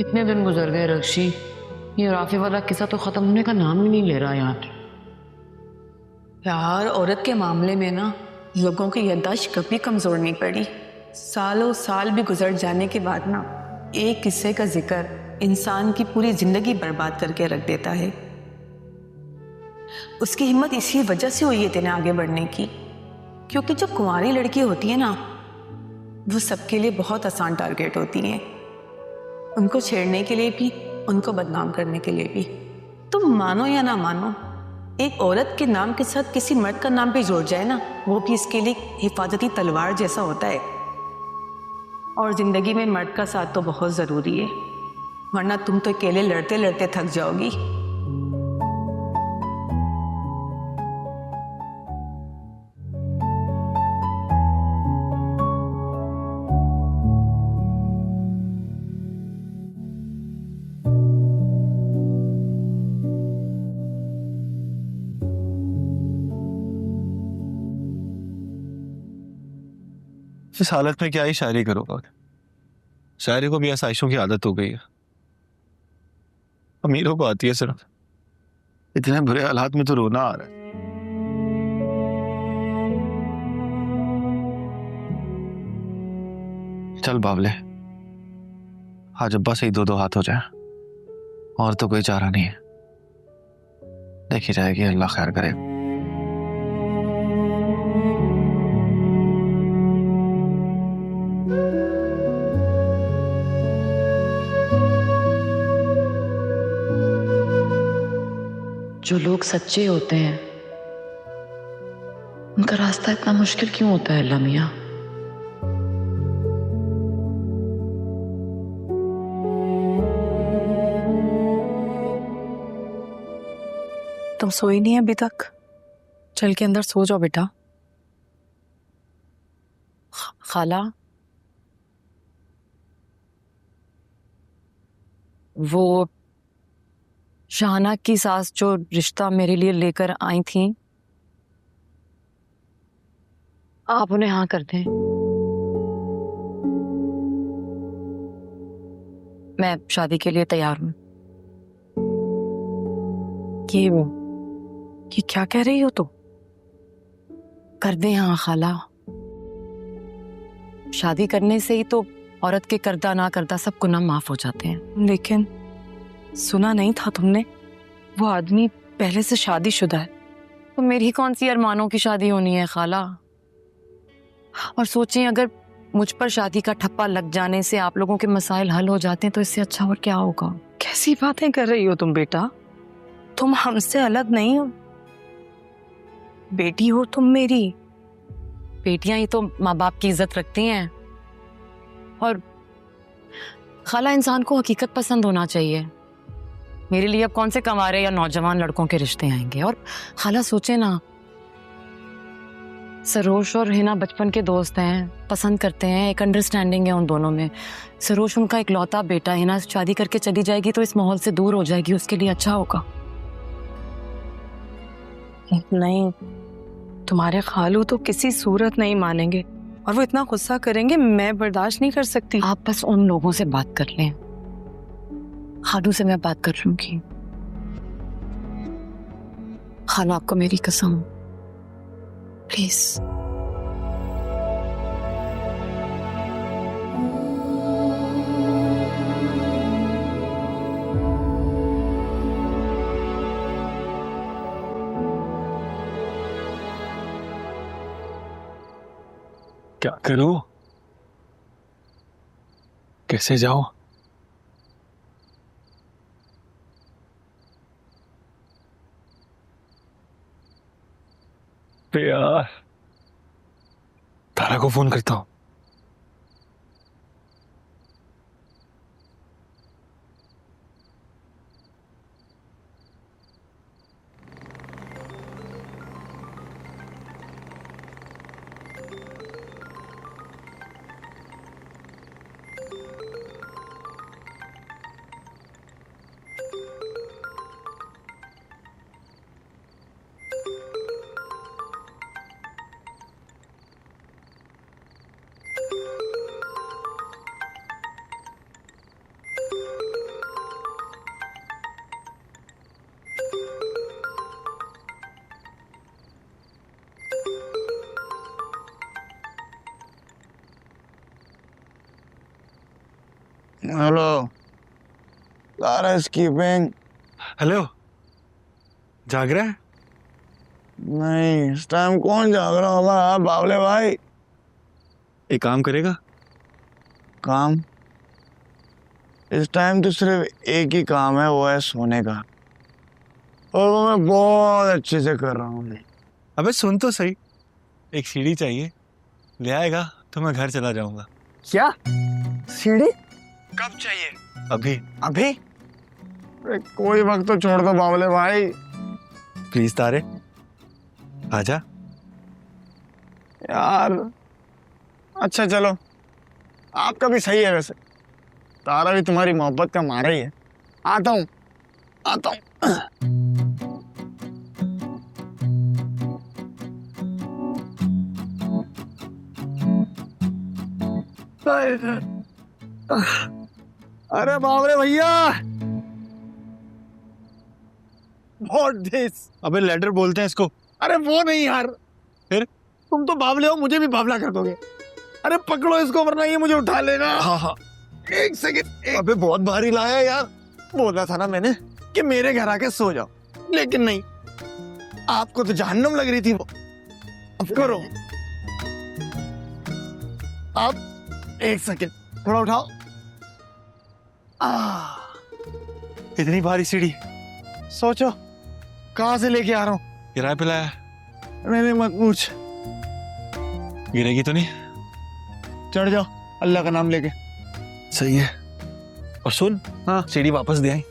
इतने दिन गुजर गए रक्षी, ये राफी वाला किस्सा तो खत्म होने का नाम ही नहीं ले रहा यार। यार औरत के मामले में ना लोगों की याददाश्त कभी कमजोर नहीं पड़ी। सालों साल भी गुजर जाने के बाद ना एक किस्से का जिक्र इंसान की पूरी जिंदगी बर्बाद करके रख देता है। उसकी हिम्मत इसी वजह से हुई है इतने आगे बढ़ने की, क्योंकि जो कुंवारी लड़की होती है ना वो सबके लिए बहुत आसान टारगेट होती है, उनको छेड़ने के लिए भी, उनको बदनाम करने के लिए भी। तुम मानो या ना मानो, एक औरत के नाम के साथ किसी मर्द का नाम भी जोड़ जाए ना, वो भी इसके लिए हिफाजती तलवार जैसा होता है। और जिंदगी में मर्द का साथ तो बहुत जरूरी है, वरना तुम तो अकेले लड़ते लड़ते थक जाओगी। इस हालत में क्या ही शायरी करूंगा। शायरी को भी आसाइशों की आदत हो गई है। अमीरों को आती है सिर्फ। इतने बुरे हालात में तो रोना आ रहा है। चल बावले, आज अब्बा से ही दो दो हाथ हो जाए, और तो कोई चारा नहीं है। देखी जाएगी, अल्लाह खैर करे। जो लोग सच्चे होते हैं उनका रास्ता इतना मुश्किल क्यों होता है अल्लाह मियां? तुम सोई नहीं अभी तक? चल के अंदर सो जाओ बेटा। खाला, वो शाहना की सास जो रिश्ता मेरे लिए लेकर आई थी, आप उन्हें हाँ कर दें। मैं शादी के लिए तैयार हूं। ये क्या कह रही हो तुम? कर दें हाँ खाला। शादी करने से ही तो औरत के करदा ना करदा सब गुनाह माफ हो जाते हैं। लेकिन सुना नहीं था तुमने, वो आदमी पहले से शादीशुदा है। तो मेरी कौन सी अरमानों की शादी होनी है खाला? और सोचें, अगर मुझ पर शादी का ठप्पा लग जाने से आप लोगों के मसाइल हल हो जाते हैं तो इससे अच्छा और क्या होगा? कैसी बातें कर रही हो तुम बेटा? तुम हमसे अलग नहीं हो, बेटी हो तुम मेरी। बेटियां ही तो माँ बाप की इज्जत रखती हैं। और खाला, इंसान को हकीकत पसंद होना चाहिए। मेरे लिए अब कौन से कंवारे या नौजवान लड़कों के रिश्ते आएंगे? और खाला सोचे ना, सरोश और हिना बचपन के दोस्त हैं, पसंद करते हैं, एक अंडरस्टैंडिंग है उन दोनों में। सरोश उनका इकलौता बेटा, हिना शादी करके चली जाएगी तो इस माहौल से दूर हो जाएगी, उसके लिए अच्छा होगा। नहीं, तुम्हारे खालू तो किसी सूरत नहीं मानेंगे, और वो इतना गुस्सा करेंगे, मैं बर्दाश्त नहीं कर सकती। आप बस उन लोगों से बात कर लें। खालू से मैं बात कर लूंगी। खाला, आपको मेरी कसम, प्लीज। क्या करूं? कैसे जाऊं? यार, तारा को फोन करता हूं। Hello keeping. हेलो, जाग रहा है? नहीं, इस टाइम कौन जाग रहा होगा बावले भाई। एक काम करेगा? काम? इस टाइम तो सिर्फ एक ही काम है, वो है सोने का, और वो मैं बहुत अच्छे से कर रहा हूँ। अबे सुन तो सही, एक सीढ़ी चाहिए, ले आएगा तो मैं घर चला जाऊंगा। क्या सीढ़ी? कब चाहिए? अभी। अभी? अरे कोई वक्त तो छोड़ दो बावले भाई। प्लीज तारे, आजा। यार अच्छा चलो, आपका भी सही है वैसे, तारा भी तुम्हारी मोहब्बत का मारा ही है। आता हूँ आता हूँ। अरे बावरे भैया, व्हाट दिस? अबे लेटर बोलते हैं इसको। अरे वो नहीं यार, फिर? तुम तो बावले हो, मुझे भी बावला कर दोगे। अरे पकड़ो इसको वरना ये मुझे उठा लेगा। हाँ हाँ। एक सेकंड। अबे बहुत भारी लाया यार। बोला था ना मैंने कि मेरे घर आके सो जाओ, लेकिन नहीं, आपको तो जहन्नुम लग रही थी वो। अब करो आप, एक सेकंड, थोड़ा उठाओ। इतनी भारी सीढ़ी सोचो कहाँ से लेके आ रहा हूँ। किराए पे लाया? मैंने मत पूछ। गिरेगी तो नहीं? चढ़ जाओ अल्लाह का नाम लेके। सही है। और सुन, हाँ सीढ़ी वापस दे आई।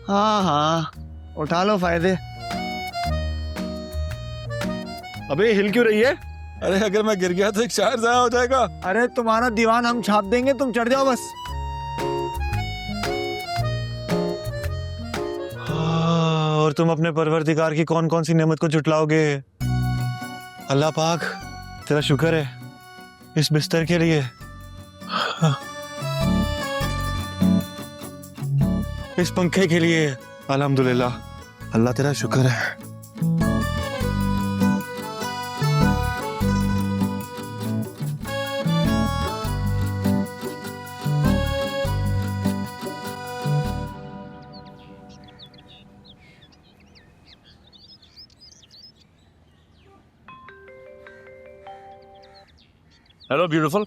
हाँ हाँ, उठा लो फायदे। अबे हिल क्यों रही है? अरे अगर मैं गिर गया तो एक शायर जाया हो जाएगा। अरे तुम्हारा दीवान हम छाप देंगे, तुम चढ़ जाओ बस। और तुम अपने परवरदिगार की कौन कौन सी नेमत को जुटलाओगे? अल्लाह पाक तेरा शुक्र है इस बिस्तर के लिए, इस पंखे के लिए, अल्हम्दुलिल्लाह। अल्लाह तेरा शुक्र है। हेलो ब्यूटीफुल,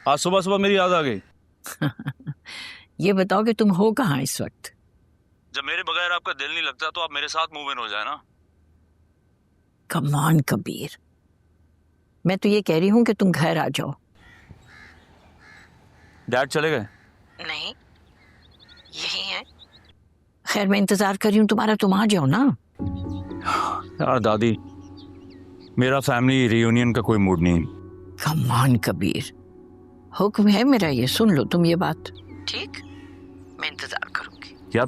आज सुबह सुबह मेरी याद आ गई। ये बताओ कि तुम हो कहाँ इस वक्त? जब मेरे बगैर आपका दिल नहीं लगता तो आप मेरे साथ मूव इन हो जाए ना। कम ऑन कबीर, मैं तो ये कह रही हूँ कि तुम घर आ जाओ। डैड चले गए? नहीं, यही है। खैर मैं इंतजार कर रही हूँ तुम्हारा, तुम आ जाओ ना। यार दादी, मेरा फैमिली रियूनियन का कोई मूड नहीं। कम ऑन कबीर, हुक्म है मेरा, ये सुन लो तुम ये बात। ठीक, मैं इंतजार करूंगी। यार